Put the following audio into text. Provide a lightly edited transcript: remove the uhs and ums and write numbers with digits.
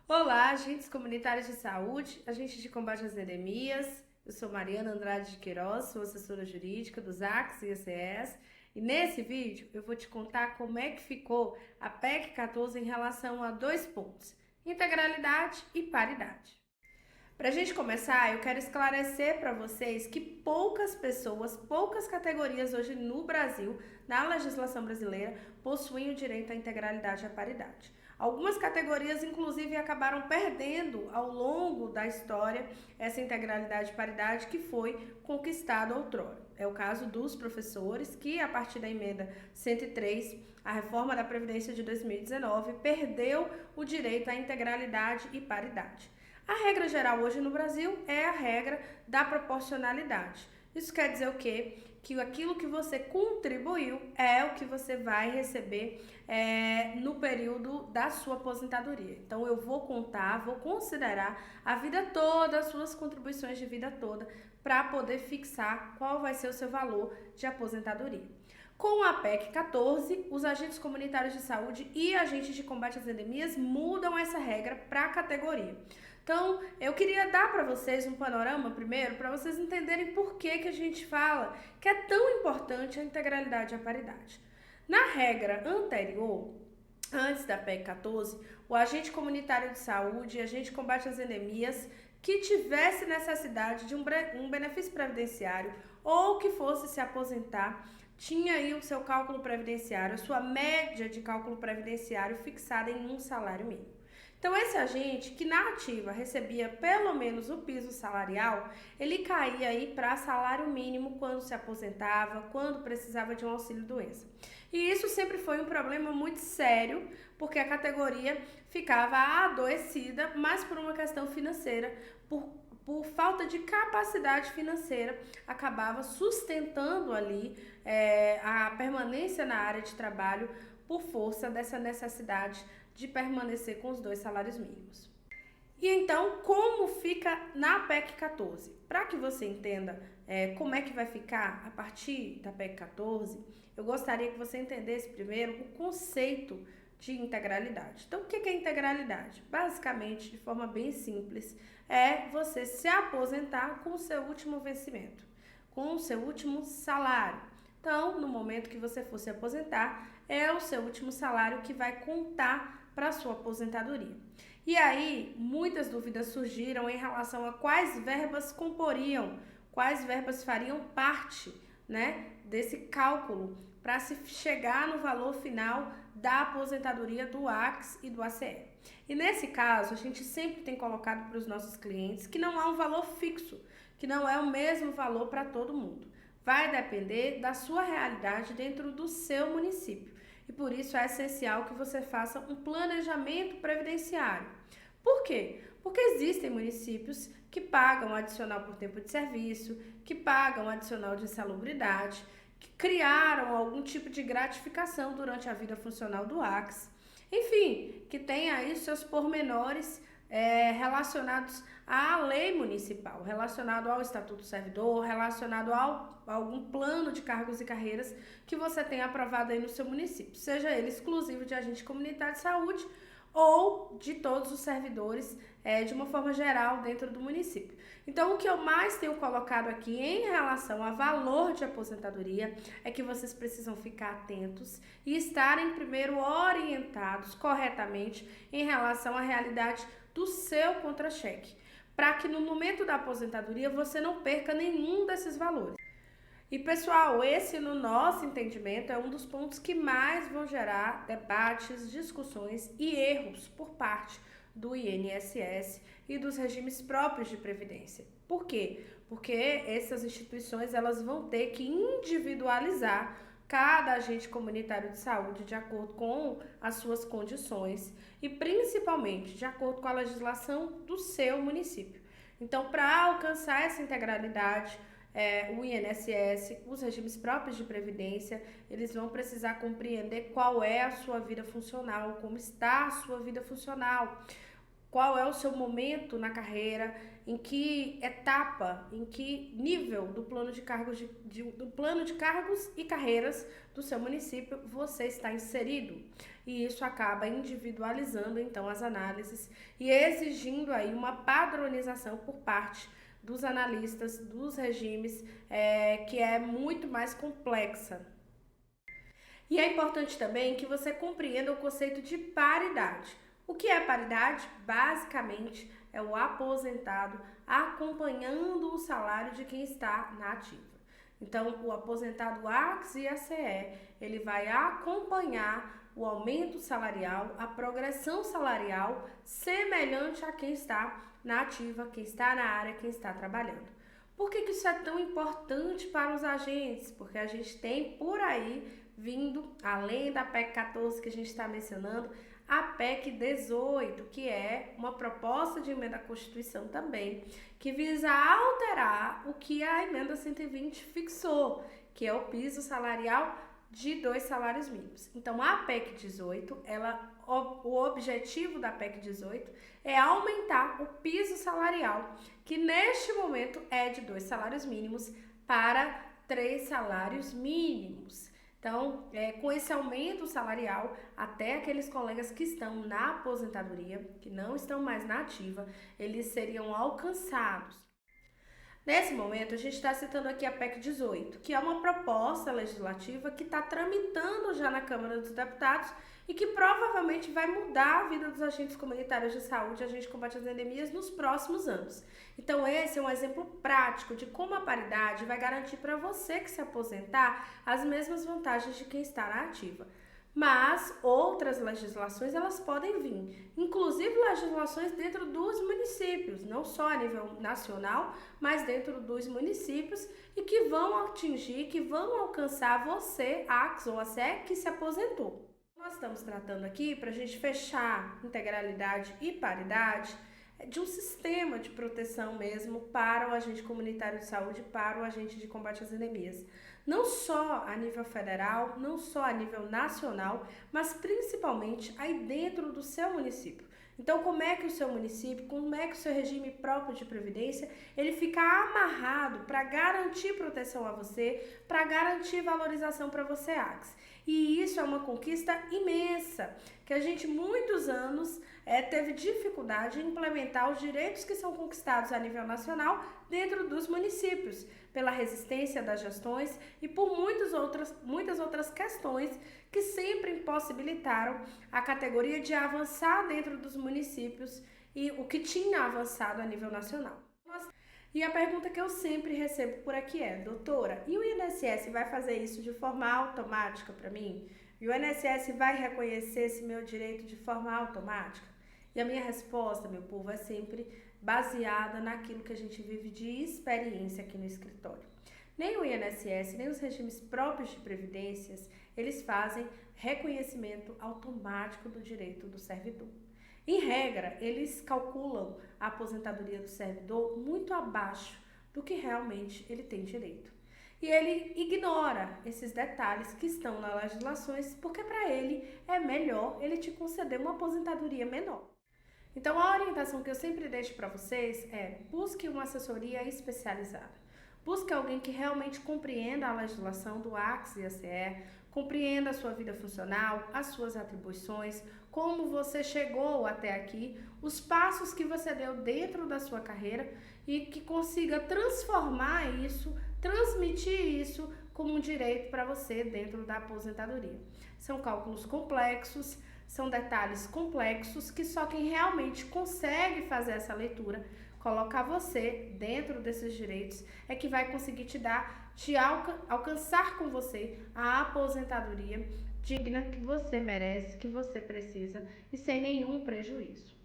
Olá, agentes comunitários de saúde, agentes de combate às endemias. Eu sou Mariana Andrade de Queiroz, sou assessora jurídica dos ACS e ACS. E nesse vídeo eu vou te contar como é que ficou a PEC 14 em relação a dois pontos: integralidade e paridade. Para a gente começar, eu quero esclarecer para vocês que poucas pessoas, poucas categorias hoje no Brasil, na legislação brasileira, possuem o direito à integralidade e à paridade. Algumas categorias, inclusive, acabaram perdendo ao longo da história essa integralidade e paridade que foi conquistada outrora. É o caso dos professores, que a partir da emenda 103, a reforma da Previdência de 2019, perdeu o direito à integralidade e paridade. A regra geral hoje no Brasil é a regra da proporcionalidade. Isso quer dizer o quê? Que aquilo que você contribuiu é o que você vai receber no período da sua aposentadoria. Então eu vou contar, vou considerar a vida toda, as suas contribuições de vida toda, para poder fixar qual vai ser o seu valor de aposentadoria. Com a PEC 14, os agentes comunitários de saúde e agentes de combate às endemias mudam essa regra para a categoria. Então, eu queria dar para vocês um panorama primeiro, para vocês entenderem por que a gente fala que é tão importante a integralidade e a paridade. Na regra anterior, antes da PEC 14, o agente comunitário de saúde e agente de combate às endemias que tivesse necessidade de um benefício previdenciário ou que fosse se aposentar, tinha aí o seu cálculo previdenciário, a sua média de cálculo previdenciário fixada em um salário mínimo. Então, esse agente que na ativa recebia pelo menos o piso salarial, ele caía aí para salário mínimo quando se aposentava, quando precisava de um auxílio-doença. E isso sempre foi um problema muito sério, porque a categoria ficava adoecida, mas por uma questão financeira, por falta de capacidade financeira, acabava sustentando ali a permanência na área de trabalho por força dessa necessidade de permanecer com os dois salários mínimos. E então, como fica na PEC 14? Para que você entenda como é que vai ficar a partir da PEC 14, eu gostaria que você entendesse primeiro o conceito de integralidade. Então, o que é integralidade? Basicamente, de forma bem simples, é você se aposentar com o seu último vencimento, com o seu último salário. Então, no momento que você for se aposentar, é o seu último salário que vai contar para a sua aposentadoria. E aí, muitas dúvidas surgiram em relação a quais verbas comporiam, quais verbas fariam parte, desse cálculo para se chegar no valor final da aposentadoria do ACS e do ACE. E nesse caso, a gente sempre tem colocado para os nossos clientes que não há um valor fixo, que não é o mesmo valor para todo mundo. Vai depender da sua realidade dentro do seu município. E por isso é essencial que você faça um planejamento previdenciário. Por quê? Porque existem municípios que pagam adicional por tempo de serviço, que pagam adicional de insalubridade, que criaram algum tipo de gratificação durante a vida funcional do ACS. Enfim, que tem aí seus pormenores relacionados à lei municipal, relacionado ao Estatuto do Servidor, relacionado a algum plano de cargos e carreiras que você tenha aprovado aí no seu município, seja ele exclusivo de agente comunitário de saúde ou de todos os servidores de uma forma geral dentro do município. Então, o que eu mais tenho colocado aqui em relação a valor de aposentadoria é que vocês precisam ficar atentos e estarem primeiro orientados corretamente em relação à realidade do seu contra-cheque, para que no momento da aposentadoria você não perca nenhum desses valores. E pessoal, esse no nosso entendimento é um dos pontos que mais vão gerar debates, discussões e erros por parte do INSS e dos regimes próprios de previdência. Por quê? Porque essas instituições elas vão ter que individualizar cada agente comunitário de saúde de acordo com as suas condições e principalmente de acordo com a legislação do seu município. Então, para alcançar essa integralidade, o INSS, os regimes próprios de previdência, eles vão precisar compreender qual é a sua vida funcional, como está a sua vida funcional, qual é o seu momento na carreira, em que etapa, em que nível do plano de cargos, do plano de cargos e carreiras do seu município você está inserido. E isso acaba individualizando então as análises e exigindo aí uma padronização por parte dos analistas, dos regimes, que é muito mais complexa. E é importante também que você compreenda o conceito de paridade. O que é paridade? Basicamente, é o aposentado acompanhando o salário de quem está na ativa. Então, o aposentado AXE e ACE, ele vai acompanhar o aumento salarial, a progressão salarial semelhante a quem está na ativa, quem está na área, quem está trabalhando. Por que isso é tão importante para os agentes? Porque a gente tem por aí vindo, além da PEC 14 que a gente está mencionando, a PEC 18, que é uma proposta de emenda à Constituição também, que visa alterar o que a emenda 120 fixou, que é o piso salarial de 2 salários mínimos. Então, a PEC 18, o objetivo da PEC 18 é aumentar o piso salarial, que neste momento é de 2 salários mínimos para 3 salários mínimos. Então, com esse aumento salarial, até aqueles colegas que estão na aposentadoria, que não estão mais na ativa, eles seriam alcançados. Nesse momento, a gente está citando aqui a PEC 18, que é uma proposta legislativa que está tramitando já na Câmara dos Deputados e que provavelmente vai mudar a vida dos agentes comunitários de saúde, agentes de combate às endemias, nos próximos anos. Então, esse é um exemplo prático de como a paridade vai garantir para você que se aposentar as mesmas vantagens de quem está na ativa. Mas outras legislações elas podem vir, inclusive legislações dentro dos municípios, não só a nível nacional, mas dentro dos municípios e que vão atingir, que vão alcançar você, AXE ou ACE, que se aposentou. Nós estamos tratando aqui, para a gente fechar integralidade e paridade, de um sistema de proteção mesmo para o agente comunitário de saúde, para o agente de combate às endemias. Não só a nível federal, não só a nível nacional, mas principalmente aí dentro do seu município. Então, como é que o seu município, como é que o seu regime próprio de previdência, ele fica amarrado para garantir proteção a você, para garantir valorização para você, AXE. E isso é uma conquista imensa, que a gente muitos anos teve dificuldade em implementar os direitos que são conquistados a nível nacional dentro dos municípios, pela resistência das gestões e por muitas outras questões que sempre impossibilitaram a categoria de avançar dentro dos municípios e o que tinha avançado a nível nacional. E a pergunta que eu sempre recebo por aqui é: doutora, e o INSS vai fazer isso de forma automática para mim? E o INSS vai reconhecer esse meu direito de forma automática? E a minha resposta, meu povo, é sempre baseada naquilo que a gente vive de experiência aqui no escritório. Nem o INSS, nem os regimes próprios de previdências, eles fazem reconhecimento automático do direito do servidor. Em regra, eles calculam a aposentadoria do servidor muito abaixo do que realmente ele tem direito. E ele ignora esses detalhes que estão nas legislações, porque para ele é melhor ele te conceder uma aposentadoria menor. Então, a orientação que eu sempre deixo para vocês é: busque uma assessoria especializada. Busque alguém que realmente compreenda a legislação do AXE e ACE, compreenda a sua vida funcional, as suas atribuições, como você chegou até aqui, os passos que você deu dentro da sua carreira e que consiga transformar isso, transmitir isso como um direito para você dentro da aposentadoria. São cálculos complexos, são detalhes complexos que só quem realmente consegue fazer essa leitura, colocar você dentro desses direitos, é que vai conseguir alcançar com você a aposentadoria digna que você merece, que você precisa e sem nenhum prejuízo.